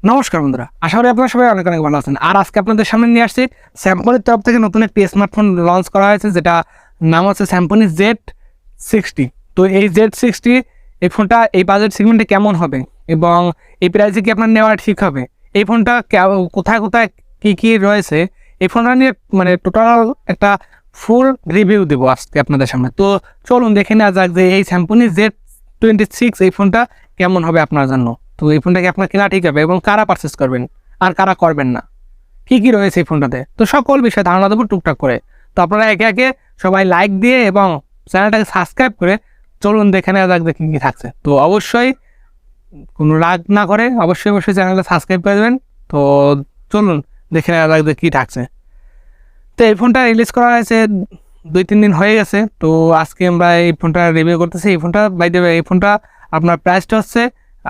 নমস্কার বন্ধুরা, আশা করি আপনারা সবাই অনেক অনেক ভালো আছেন। আর আজকে আপনাদের সামনে নিয়ে আসছি স্যামসংয়ের তরফ থেকে নতুন একটি স্মার্টফোন লঞ্চ করা হয়েছে, যেটা নাম হচ্ছে Symphony Z60। তো এই Z60 এই ফোনটা এই বাজেট সেগমেন্টে কেমন হবে এবং এই প্রাইসে কি আপনার নেওয়া ঠিক হবে, এই ফোনটা কোথায় কোথায় কী কী রয়েছে, এই ফোনটা নিয়ে মানে টোটাল একটা ফুল রিভিউ দেবো আজকে আপনাদের সামনে। তো চলুন দেখে নেওয়া যাক যে এই Symphony Z26 এই ফোনটা কেমন হবে আপনার জন্য। তো এই ফোনটাকে আপনার কেনা ঠিক হবে এবং কারা পারচেস করবেন আর কারা করবেন না, কী কী রয়েছে এই ফোনটাতে, তো সকল বিষয়ে ধারণা দেবো টুকটাক করে। তো আপনারা একে একে সবাই লাইক দিয়ে এবং চ্যানেলটাকে সাবস্ক্রাইব করে চলুন দেখে নেওয়া যাক যে কী কী থাকছে। তো অবশ্যই কোনো রাগ না করে অবশ্যই চ্যানেলটা সাবস্ক্রাইব করে দেবেন। তো চলুন দেখে নেওয়া যাক যে কী থাকছে। তো এই ফোনটা রিলিজ করা হয়েছে 2-3 দিন হয়ে গেছে। তো আজকে আমরা এই ফোনটা রিভিউ করতেছি। এই ফোনটা বাই দ্য ওয়ে, এই ফোনটা আপনার প্রাইসটা হচ্ছে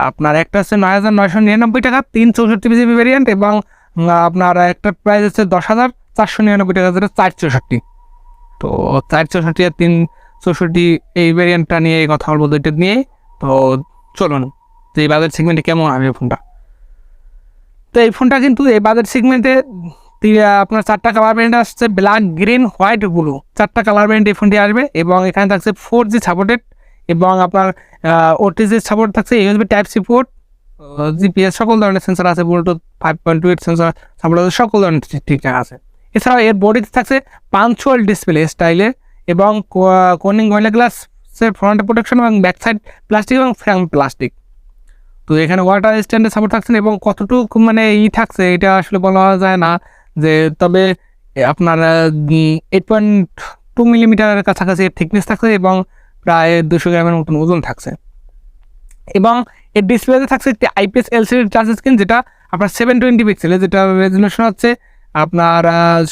আপনার একটা হচ্ছে 9,999 টাকা 364 জিবি ভ্যারিয়েন্ট, এবং আপনার একটা প্রাইস হচ্ছে 10,499 টাকা, যেটা 464। তো 464 আর 364 এই ভ্যারিয়েন্টটা নিয়ে কথা বলবো, দুইটা নিয়ে। তো চলুন যে এই বাজেট সেগমেন্টে কেমন হবে এই ফোনটা। তো এই ফোনটা কিন্তু এই বাজেট সেগমেন্টে আপনার 4টা কালার ভ্যারিয়েন্ট আসছে, ব্ল্যাক, গ্রিন, হোয়াইট, ব্লু, 4টা কালার ভ্যারিয়েন্ট এই ফোনটি আসবে। এবং এখানে থাকছে 4G সাপোর্টেড, এবং আপনার OTG সাপোর্ট থাকছে, USB Type-C পোর্ট, GPS, সকল ধরনের সেন্সর আছে, ব্লুটুথ 5.28 সেন্সর সাপোর্ট আছে, সকল ধরনের ঠিকঠাক আছে। এছাড়াও এর বডিতে থাকছে পাঞ্চুয়াল ডিসপ্লে স্টাইলে, এবং কোনিং গরিলা গ্লাসের ফ্রন্ট প্রোটেকশন, এবং ব্যাক সাইড প্লাস্টিক এবং ফ্রেম প্লাস্টিক। তো এখানে ওয়াটার স্ট্যান্ডের সাপোর্ট থাকছে, এবং কতটুকু মানে থাকছে এটা আসলে বলা যায় না, যে তবে আপনার 8.2 মিলিমিটারের কাছাকাছি থিকনেস থাকছে, এবং প্রায় 200 গ্রামের মতন ওজন থাকছে। এবং এর ডিসপ্লেতে থাকছে একটি IPS LCD টাচ স্ক্রিন, যেটা আপনার 720 পিক্সেলের, যেটা রেজুলেশন হচ্ছে আপনার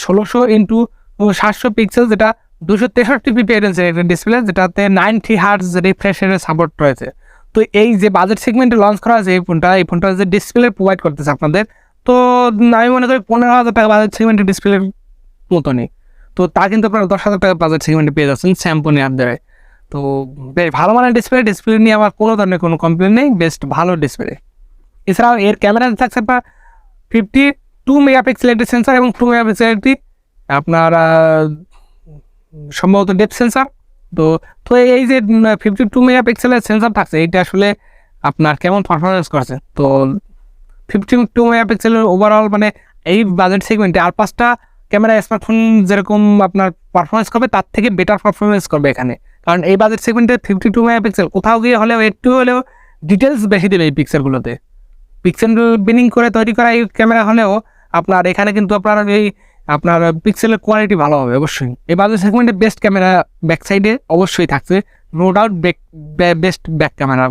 1600x700 পিক্সেল, যেটা 263 ppi একটা ডিসপ্লে, যেটাতে 90 হার্টজ রিফ্রেশ রেটের সাপোর্ট রয়েছে। তো এই যে বাজেট সেগমেন্টে লঞ্চ করা হয়েছে এই ফোনটা যে ডিসপ্লে প্রোভাইড করতেছে আপনাদের, তো আমি মনে করি 15,000 টাকা বাজেট সেগমেন্টের ডিসপ্লের মতনই। তো তা কিন্তু আপনারা 10,000 টাকা বাজেট সেগমেন্টে পেয়ে যাচ্ছেন Symphony আপনারা। তো বেশ ভালো মানের ডিসপ্লে নিয়ে আমার কোনো ধরনের কোনো কমপ্লেন নেই, বেস্ট ভালো ডিসপ্লে। এছাড়াও এর ক্যামেরাতে থাকছে আপনার 52 মেগাপিক্সেল একটি সেন্সার, এবং 2 মেগাপিক্সেল একটি আপনার সম্ভবত ডেপথ সেন্সার। তো তো এই যে 52 মেগাপিক্সেলের সেন্সার থাকছে, এইটা আসলে আপনার কেমন পারফরমেন্স করছে। তো 52 মেগাপিক্সেলের ওভারঅল মানে এই বাজেট সেগমেন্টে আর 5টা ক্যামেরা স্মার্টফোন যেরকম আপনার পারফরমেন্স করবে, তার থেকে বেটার পারফরমেন্স করবে এখানে। কারণ এই বাজেট সেগমেন্টে 52 মেগাপিক্সেল কোথাও গিয়ে হলেও একটু হলেও ডিটেলস বেশি দেবে এই পিক্সেলগুলোতে। পিক্সেল বিনিং করে তৈরি করা এই ক্যামেরা হলেও আপনার এখানে কিন্তু আপনার পিক্সেলের কোয়ালিটি ভালো হবে অবশ্যই। এই বাজেট সেগমেন্টে বেস্ট ক্যামেরা ব্যাক সাইডে অবশ্যই থাকছে, no doubt best back camera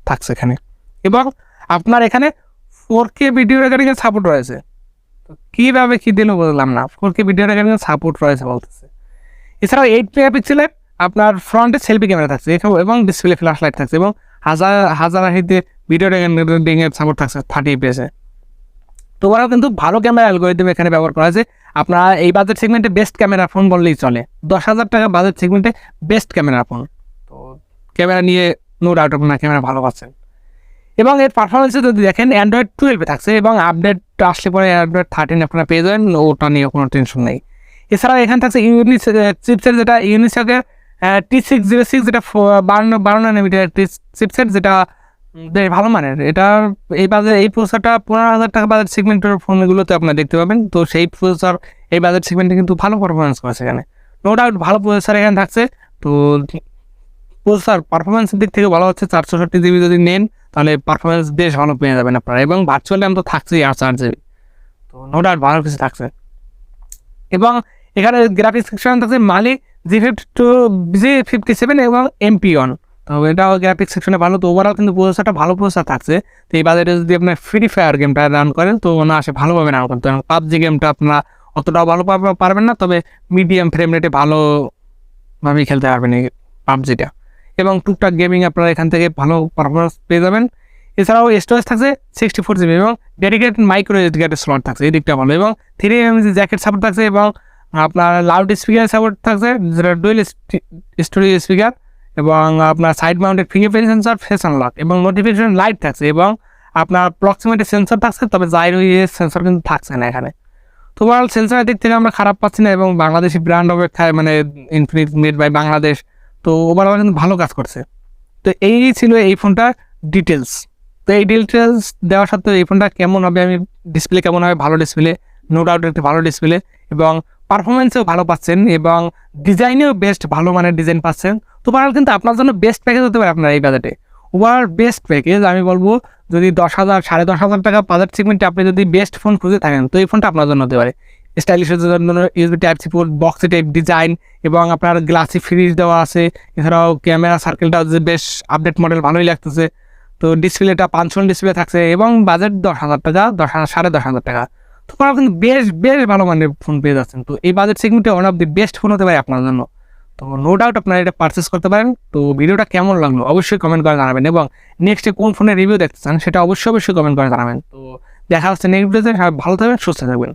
থাকছে এখানে। এবং আপনার এখানে 4K ভিডিও রেকর্ডিংয়ের সাপোর্ট রয়েছে। তো কীভাবে কী দিল বললাম না, 4K ভিডিও রেকর্ডিংয়ের সাপোর্ট রয়েছে বলতেছে। এছাড়াও 8 মেগাপিক্সেলের আপনার ফ্রন্টে সেলফি ক্যামেরা থাকছে, এবং ডিসপ্লে ফ্ল্যাশ লাইট থাকছে, এবং হাজার হিতে ভিডিও রেকর্ডিংয়ের সাপোর্ট থাকছে 30 fps। তো ওরাও কিন্তু ভালো ক্যামেরা অ্যালগরিদম এখানে ব্যবহার করা হয়েছে। আপনারা এই বাজেট সেগমেন্টে বেস্ট ক্যামেরা ফোন বললেই চলে, 10,000 টাকা বাজেট সেগমেন্টে বেস্ট ক্যামেরা ফোন। তো ক্যামেরা নিয়ে নো ডাউট আপনার ক্যামেরা ভালো পাচ্ছেন। এবং এর পারফরমেন্সে যদি দেখেন Android 12 থাকছে, এবং আপডেট আসলে পরে Android 13 আপনারা পেয়ে যাবেন, ওটা নিয়ে কোনো টেনশন নেই। এছাড়াও এখানে থাকছে চিপসেট, যেটা UNISOC T616, যেটা 52 ন্যানোমিটার চিপসেট, যেটা বেশ ভালো মানের। এটা এই প্রসেসরটা 15,000 টাকা বাজেট সেগমেন্টের ফোনগুলোতে আপনারা দেখতে পাবেন। তো সেই প্রসেসর এই বাজেট সেগমেন্টে কিন্তু ভালো পারফরমেন্স করেছে এখানে, নো ডাউট ভালো প্রসেসর এখানে থাকছে। তো প্রসেসর পারফরমেন্সের দিক থেকে ভালো হচ্ছে, 464 জিবি যদি নেন তাহলে পারফরমেন্স বেশ ভালো পেয়ে যাবেন আপনারা, এবং ভার্চুয়াল র্যাম তো থাকছেই 8 জিবি। তো নো ডাউট ভালো কিছু থাকছে। এবং এখানে গ্রাফিক্স সেকশন থাকছে মালি G57 এবং MP1। তো এটাও গ্রাফিক্স সেকশনে ভালো। তো ওভারঅল কিন্তু প্রসেসরটা ভালো প্রসেসর থাকছে। তো এই বাজেটে যদি আপনার ফ্রি ফায়ার গেমটা রান করেন তো না আসে ভালোভাবে রান করতে, পাবজি গেমটা আপনারা অতটাও ভালো পারবেন না, তবে মিডিয়াম ফ্রেম রেটে ভালোভাবেই খেলতে পারবেন এই পাবজিটা। এবং টুকটাক গেমিং আপনারা এখান থেকে ভালো পারফরমেন্স পেয়ে যাবেন। এছাড়াও স্টোরেজ থাকছে 64 জিবি, এবং ডেডিকেটেড মাইক্রোএসডি স্লট থাকছে, এই দিকটা ভালো। এবং 3mm জ্যাকেট সাপোর্ট থাকছে, এবং আপনার লাউড স্পিকার সাপোর্ট থাকছে, যেটা ডুয়েল স্টোরেজ স্পিকার, এবং আপনার side mounted fingerprint sensor, face unlock, এবং নোটিফিকেশন লাইট থাকছে, এবং আপনার প্রক্সিমিটি সেন্সর থাকছে, তবে জাইরো ইএস সেন্সর কিন্তু থাকছে না এখানে। তো ওভারঅল সেন্সরের দিক থেকে আমরা খারাপ পাচ্ছি না, এবং বাংলাদেশি ব্র্যান্ড অপেক্ষায় মানে ইনফিনিক্স মেড বাই বাংলাদেশ, তো ওভারঅল কিন্তু ভালো কাজ করছে। তো এই ছিল এই ফোনটার ডিটেলস। তো এই ডিটেলস দেওয়ার সত্ত্বেও এই ফোনটা কেমন হবে, আমি ডিসপ্লে কেমন হবে, ভালো ডিসপ্লে, নো ডাউট একটি ভালো ডিসপ্লে, এবং পারফরমেন্সেও ভালো পাচ্ছেন, এবং ডিজাইনেও বেস্ট ভালো মানের ডিজাইন পাচ্ছেন। তো ওভারঅল কিন্তু আপনার জন্য বেস্ট প্যাকেজ হতে পারে আপনার এই বাজেটে। ওভার বেস্ট প্যাকেজ আমি বলবো, যদি 10,000 10,500 টাকা বাজেট সেগমেন্টে আপনি যদি বেস্ট ফোন খুঁজে থাকেন, তো এই ফোনটা আপনার জন্য হতে পারে। স্টাইলিশের জন্য USB type C port, boxy type design, এবং আপনার গ্লাসি ফিনিশ দেওয়া আছে। এছাড়াও ক্যামেরা সার্কেলটাও যে বেশ আপডেট মডেল, ভালোই লাগতেছে। তো ডিসপ্লেটা 5 ডিসপ্লে থাকছে, এবং বাজেট 10,000 টাকা, 10,000 টাকা। তো আপনারা কিন্তু বেশ বেশ ভালো মানের ফোন পেয়ে যাচ্ছেন। তো এই বাজেট সেগমেন্টে one of the best phone হতে পারে আপনার জন্য। তো নো ডাউট আপনারা এটা পারচেস করতে পারেন। তো ভিডিওটা কেমন লাগলো অবশ্যই কমেন্ট করে জানাবেন, এবং নেক্সটে কোন ফোনের রিভিউ দেখতে চান সেটা অবশ্যই কমেন্ট করে জানাবেন। তো দেখা হচ্ছে নেক্সট ভিডিওতে। ভালো থাকবেন, সুস্থ থাকবেন।